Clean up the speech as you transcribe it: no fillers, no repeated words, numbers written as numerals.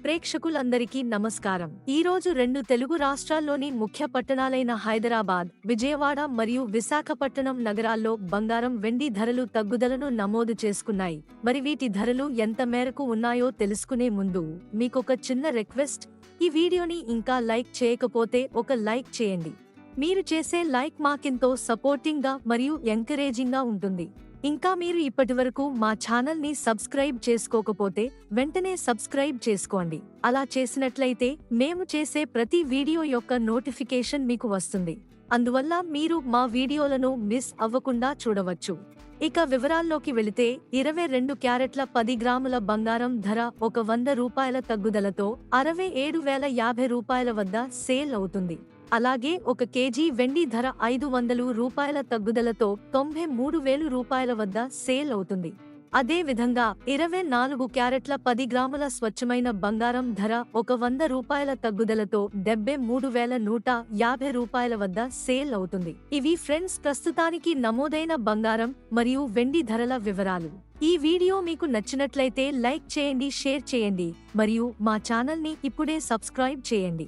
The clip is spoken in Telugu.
ప్రేక్షకులందరికీ నమస్కారం. ఈరోజు రెండు తెలుగు రాష్ట్రాల్లోని ముఖ్య పట్టణాలైన హైదరాబాద్, విజయవాడ మరియు విశాఖపట్నం నగరాల్లో బంగారం, వెండి ధరలు తగ్గుదలను నమోదు చేసుకున్నాయి. మరి వీటి ధరలు ఎంత మేరకు ఉన్నాయో తెలుసుకునే ముందు మీకొక చిన్న రిక్వెస్ట్. ఈ వీడియోని ఇంకా లైక్ చేయకపోతే ఒక లైక్ చేయండి. మీరు చేసే లైక్ మాకెంతో సపోర్టింగ్ గా మరియు ఎంకరేజింగ్ గా ఉంటుంది. ఇంకా మీరు ఇప్పటివరకు మా ఛానల్ ని సబ్స్క్రైబ్ చేసుకోకపోతే వెంటనే సబ్స్క్రైబ్ చేసుకోండి. అలా చేసినట్లయితే మేము చేసే ప్రతి వీడియో యొక్క నోటిఫికేషన్ మీకు వస్తుంది. అందువల్ల మీరు మా వీడియోలను మిస్ అవ్వకుండా చూడవచ్చు. ఇక వివరాల్లోకి వెళితే 22 క్యారెట్ల 10 గ్రాముల బంగారం ధర ఒక రూ. 100 తగ్గుదలతో 67,050 వద్ద సేల్ అవుతుంది. అలాగే ఒక కేజీ వెండి ధర రూ. 500 తగ్గుదలతో 93,000 వద్ద సేల్ అవుతుంది. అదే విధంగా 24 క్యారెట్ల 10 గ్రాముల స్వచ్ఛమైన బంగారం ధర ఒక రూ. 100 తగ్గుదలతో 73,150 వద్ద సేల్ అవుతుంది. ఇవి ఫ్రెండ్స్ ప్రస్తుతానికి నమోదైన బంగారం మరియు వెండి ధరల వివరాలు. ఈ వీడియో మీకు నచ్చినట్లయితే లైక్ చేయండి, షేర్ చేయండి మరియు మా ఛానల్ ని ఇప్పుడే సబ్స్క్రైబ్ చేయండి.